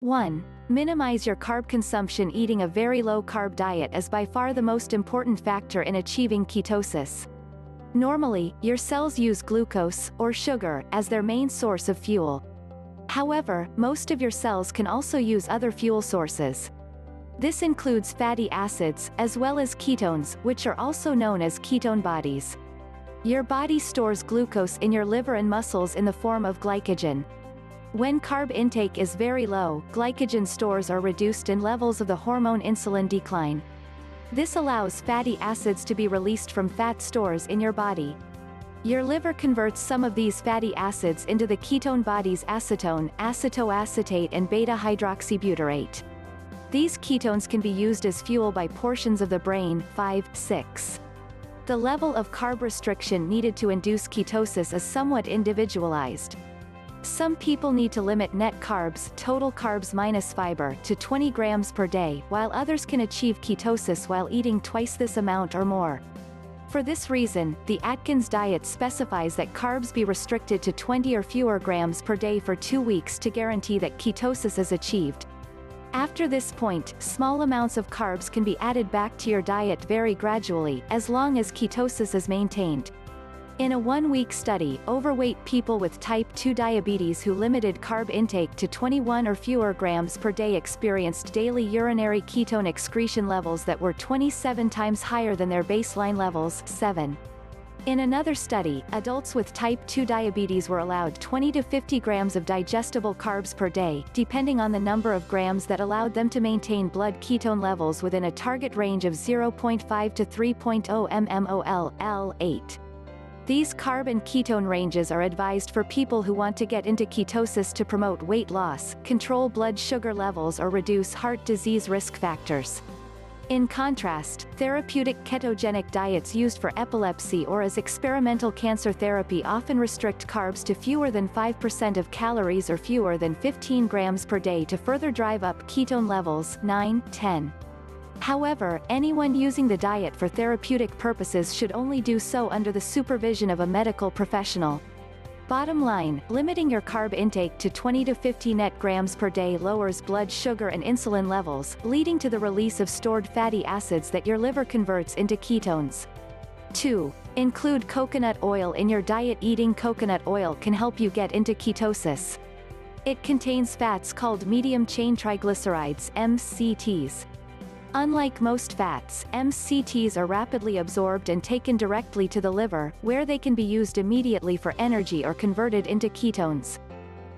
1. Minimize your carb consumption. Eating a very low-carb diet is by far the most important factor in achieving ketosis. Normally, your cells use glucose, or sugar, as their main source of fuel. However, most of your cells can also use other fuel sources. This includes fatty acids, as well as ketones, which are also known as ketone bodies. Your body stores glucose in your liver and muscles in the form of glycogen. When carb intake is very low, glycogen stores are reduced and levels of the hormone insulin decline. This allows fatty acids to be released from fat stores in your body. Your liver converts some of these fatty acids into the ketone bodies acetone, acetoacetate and beta-hydroxybutyrate. These ketones can be used as fuel by portions of the brain. 5, 6. The level of carb restriction needed to induce ketosis is somewhat individualized. Some people need to limit net carbs, total carbs minus fiber, to 20 grams per day, while others can achieve ketosis while eating twice this amount or more. For this reason, the Atkins diet specifies that carbs be restricted to 20 or fewer grams per day for 2 weeks to guarantee that ketosis is achieved. After this point, small amounts of carbs can be added back to your diet very gradually, as long as ketosis is maintained. In a 1-week study, overweight people with type 2 diabetes who limited carb intake to 21 or fewer grams per day experienced daily urinary ketone excretion levels that were 27 times higher than their baseline levels. 7. In another study, adults with type 2 diabetes were allowed 20 to 50 grams of digestible carbs per day, depending on the number of grams that allowed them to maintain blood ketone levels within a target range of 0.5 to 3.0 mmol, L8. These carb and ketone ranges are advised for people who want to get into ketosis to promote weight loss, control blood sugar levels or reduce heart disease risk factors. In contrast, therapeutic ketogenic diets used for epilepsy or as experimental cancer therapy often restrict carbs to fewer than 5% of calories or fewer than 15 grams per day to further drive up ketone levels. 9, 10. However, anyone using the diet for therapeutic purposes should only do so under the supervision of a medical professional. Bottom line, limiting your carb intake to 20 to 50 net grams per day lowers blood sugar and insulin levels, leading to the release of stored fatty acids that your liver converts into ketones. 2. Include coconut oil in your diet. Eating coconut oil can help you get into ketosis. It contains fats called medium-chain triglycerides, MCTs. Unlike most fats, MCTs are rapidly absorbed and taken directly to the liver, where they can be used immediately for energy or converted into ketones.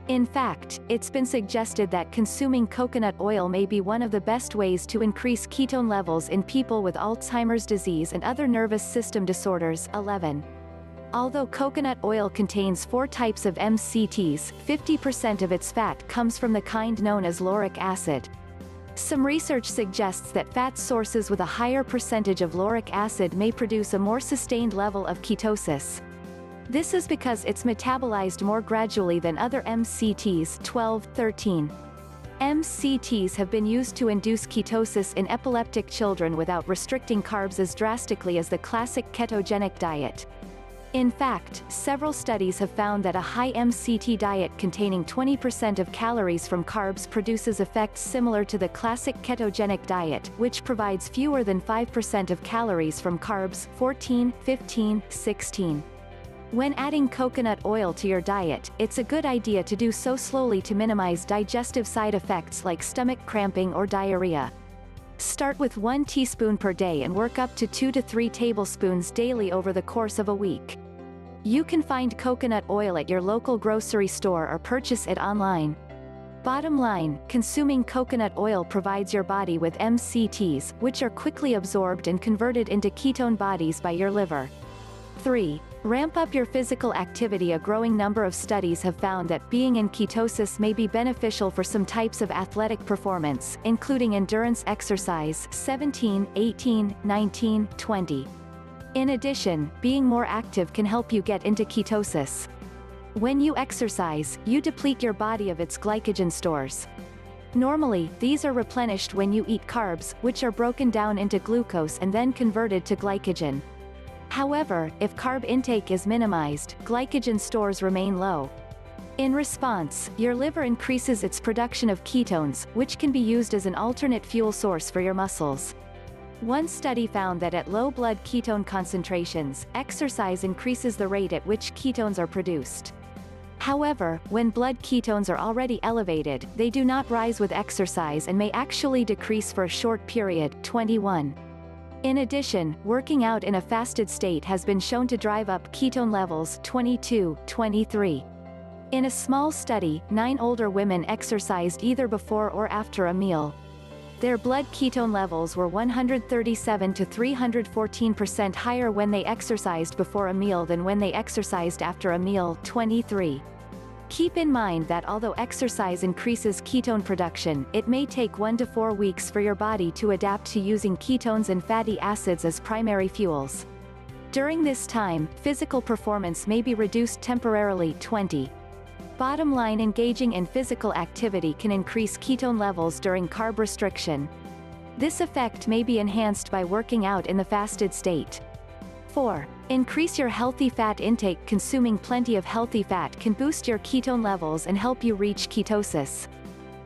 In fact, it's been suggested that consuming coconut oil may be one of the best ways to increase ketone levels in people with Alzheimer's disease and other nervous system disorders. 11. Although coconut oil contains 4 types of MCTs, 50% of its fat comes from the kind known as lauric acid. Some research suggests that fat sources with a higher percentage of lauric acid may produce a more sustained level of ketosis. This is because it's metabolized more gradually than other MCTs. 12, 13. MCTs have been used to induce ketosis in epileptic children without restricting carbs as drastically as the classic ketogenic diet. In fact, several studies have found that a high MCT diet containing 20% of calories from carbs produces effects similar to the classic ketogenic diet, which provides fewer than 5% of calories from carbs. 14, 15, 16. When adding coconut oil to your diet, it's a good idea to do so slowly to minimize digestive side effects like stomach cramping or diarrhea. Start with 1 teaspoon per day and work up to 2 to 3 tablespoons daily over the course of a week. You can find coconut oil at your local grocery store or purchase it online. Bottom line, consuming coconut oil provides your body with MCTs, which are quickly absorbed and converted into ketone bodies by your liver. 3. Ramp up your physical activity. A growing number of studies have found that being in ketosis may be beneficial for some types of athletic performance, including endurance exercise. 17, 18, 19, 20. In addition, being more active can help you get into ketosis. When you exercise, you deplete your body of its glycogen stores. Normally, these are replenished when you eat carbs, which are broken down into glucose and then converted to glycogen. However, if carb intake is minimized, glycogen stores remain low. In response, your liver increases its production of ketones, which can be used as an alternate fuel source for your muscles. One study found that at low blood ketone concentrations, exercise increases the rate at which ketones are produced. However, when blood ketones are already elevated, they do not rise with exercise and may actually decrease for a short period. 21. In addition, working out in a fasted state has been shown to drive up ketone levels. 22, 23. In a small study, 9 older women exercised either before or after a meal. Their blood ketone levels were 137 to 314% higher when they exercised before a meal than when they exercised after a meal. 23. Keep in mind that although exercise increases ketone production, it may take 1 to 4 weeks for your body to adapt to using ketones and fatty acids as primary fuels. During this time, physical performance may be reduced temporarily. 20. Bottom line, engaging in physical activity can increase ketone levels during carb restriction. This effect may be enhanced by working out in the fasted state. 4. Increase your healthy fat intake. Consuming plenty of healthy fat can boost your ketone levels and help you reach ketosis.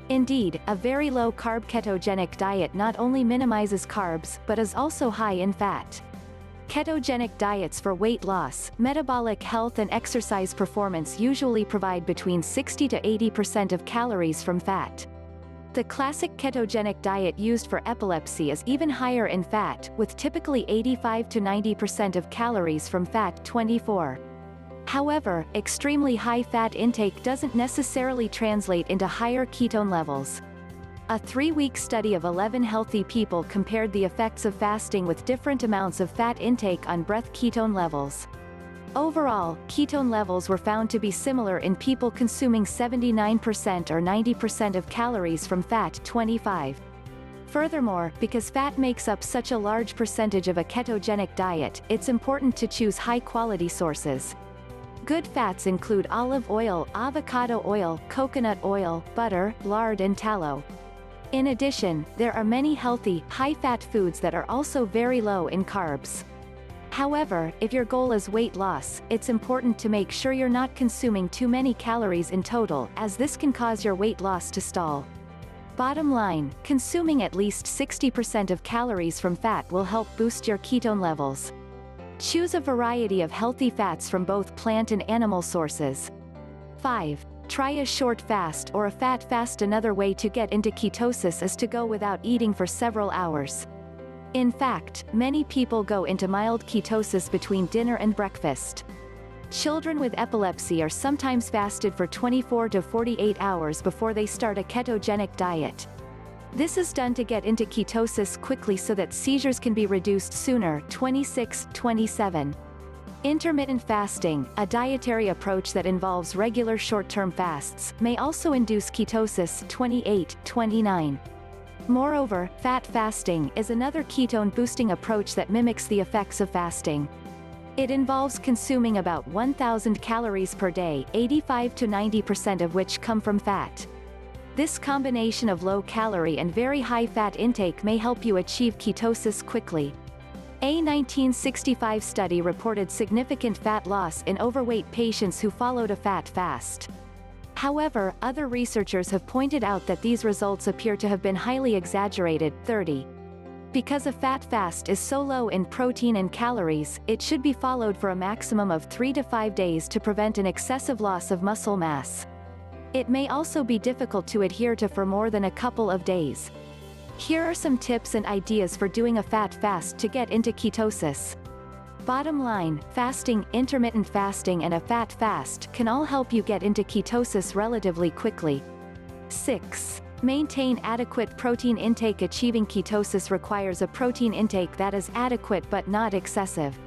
Indeed, a very low-carb ketogenic diet not only minimizes carbs, but is also high in fat. Ketogenic diets for weight loss, metabolic health and exercise performance usually provide between 60 to 80% of calories from fat. The classic ketogenic diet used for epilepsy is even higher in fat, with typically 85 to 90% of calories from fat. 24. However, extremely high fat intake doesn't necessarily translate into higher ketone levels. A 3-week study of 11 healthy people compared the effects of fasting with different amounts of fat intake on breath ketone levels. Overall, ketone levels were found to be similar in people consuming 79% or 90% of calories from fat. 25. Furthermore, because fat makes up such a large percentage of a ketogenic diet, it's important to choose high-quality sources. Good fats include olive oil, avocado oil, coconut oil, butter, lard and tallow. In addition, there are many healthy, high-fat foods that are also very low in carbs. However, if your goal is weight loss, it's important to make sure you're not consuming too many calories in total, as this can cause your weight loss to stall. Bottom line, consuming at least 60% of calories from fat will help boost your ketone levels. Choose a variety of healthy fats from both plant and animal sources. 5. Try a short fast or a fat fast. Another way to get into ketosis is to go without eating for several hours. In fact, many people go into mild ketosis between dinner and breakfast. Children with epilepsy are sometimes fasted for 24 to 48 hours before they start a ketogenic diet. This is done to get into ketosis quickly so that seizures can be reduced sooner. 26, 27. Intermittent fasting, a dietary approach that involves regular short-term fasts, may also induce ketosis. 28, 29. Moreover, fat fasting is another ketone-boosting approach that mimics the effects of fasting. It involves consuming about 1,000 calories per day, 85 to 90% of which come from fat. This combination of low-calorie and very high-fat intake may help you achieve ketosis quickly. A 1965 study reported significant fat loss in overweight patients who followed a fat fast. However, other researchers have pointed out that these results appear to have been highly exaggerated. 30. Because a fat fast is so low in protein and calories, it should be followed for a maximum of 3 to 5 days to prevent an excessive loss of muscle mass. It may also be difficult to adhere to for more than a couple of days. Here are some tips and ideas for doing a fat fast to get into ketosis. Bottom line, fasting, intermittent fasting and a fat fast can all help you get into ketosis relatively quickly. 6. Maintain adequate protein intake. Achieving ketosis requires a protein intake that is adequate but not excessive.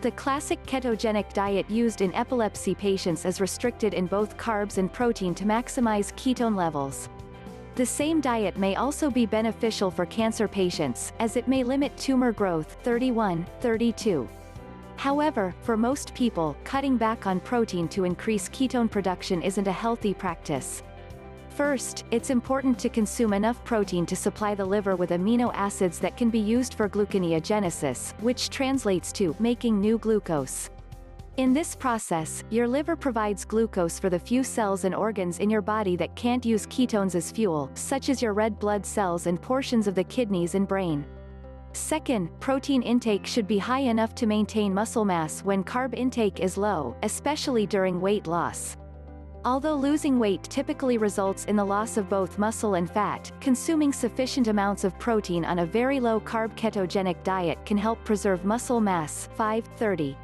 The classic ketogenic diet used in epilepsy patients is restricted in both carbs and protein to maximize ketone levels. The same diet may also be beneficial for cancer patients, as it may limit tumor growth. 31, 32. However, for most people, cutting back on protein to increase ketone production isn't a healthy practice. First, it's important to consume enough protein to supply the liver with amino acids that can be used for gluconeogenesis, which translates to making new glucose. In this process, your liver provides glucose for the few cells and organs in your body that can't use ketones as fuel, such as your red blood cells and portions of the kidneys and brain. Second, protein intake should be high enough to maintain muscle mass when carb intake is low, especially during weight loss. Although losing weight typically results in the loss of both muscle and fat, consuming sufficient amounts of protein on a very low-carb ketogenic diet can help preserve muscle mass. 5:30.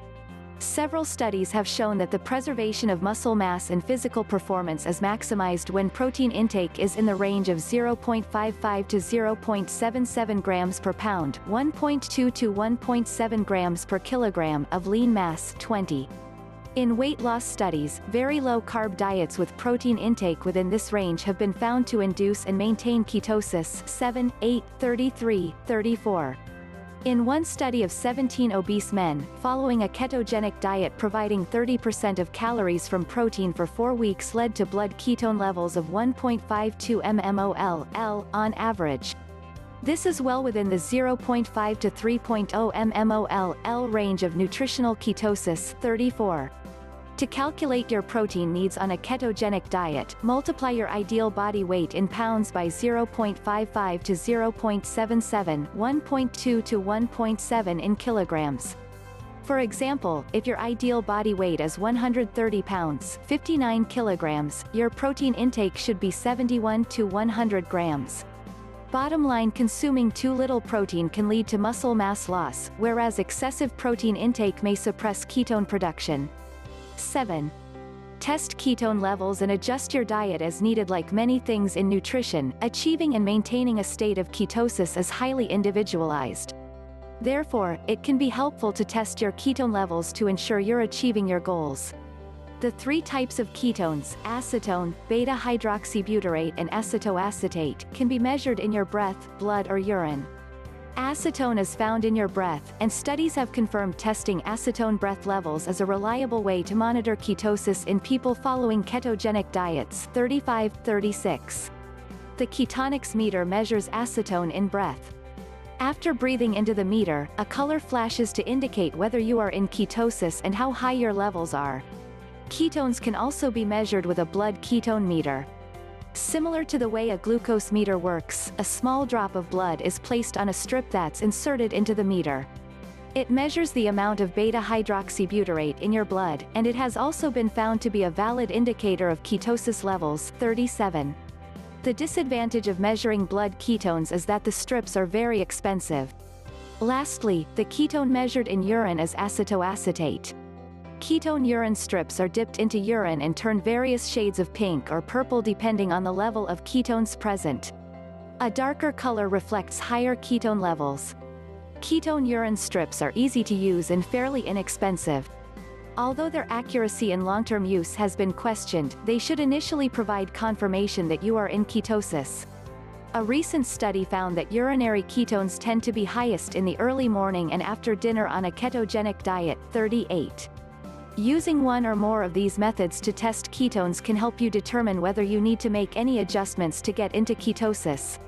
Several studies have shown that the preservation of muscle mass and physical performance is maximized when protein intake is in the range of 0.55 to 0.77 grams per pound, 1.2 to 1.7 grams per kilogram of lean mass. 20. In weight loss studies, very low-carb diets with protein intake within this range have been found to induce and maintain ketosis. 7, 8, 33, 34. In one study of 17 obese men, following a ketogenic diet providing 30% of calories from protein for 4 weeks led to blood ketone levels of 1.52 mmol/L on average. This is well within the 0.5 to 3.0 mmol/L range of nutritional ketosis. 34. To calculate your protein needs on a ketogenic diet, multiply your ideal body weight in pounds by 0.55 to 0.77, 1.2 to 1.7 in kilograms. For example, if your ideal body weight is 130 pounds, 59 kilograms, your protein intake should be 71 to 100 grams. Bottom line, consuming too little protein can lead to muscle mass loss, whereas excessive protein intake may suppress ketone production. 7. Test ketone levels and adjust your diet as needed. Like many things in nutrition, achieving and maintaining a state of ketosis is highly individualized. Therefore, it can be helpful to test your ketone levels to ensure you're achieving your goals. The 3 types of ketones, acetone, beta-hydroxybutyrate and acetoacetate, can be measured in your breath, blood or urine. Acetone is found in your breath, and studies have confirmed testing acetone breath levels is a reliable way to monitor ketosis in people following ketogenic diets. 35-36. The ketonics meter measures acetone in breath. After breathing into the meter, a color flashes to indicate whether you are in ketosis and how high your levels are. Ketones can also be measured with a blood ketone meter. Similar to the way a glucose meter works, a small drop of blood is placed on a strip that's inserted into the meter. It measures the amount of beta-hydroxybutyrate in your blood, and it has also been found to be a valid indicator of ketosis levels. 37. The disadvantage of measuring blood ketones is that the strips are very expensive. Lastly, the ketone measured in urine is acetoacetate. Ketone urine strips are dipped into urine and turn various shades of pink or purple depending on the level of ketones present. A darker color reflects higher ketone levels. Ketone urine strips are easy to use and fairly inexpensive. Although their accuracy in long-term use has been questioned, they should initially provide confirmation that you are in ketosis. A recent study found that urinary ketones tend to be highest in the early morning and after dinner on a ketogenic diet. 38. Using one or more of these methods to test ketones can help you determine whether you need to make any adjustments to get into ketosis.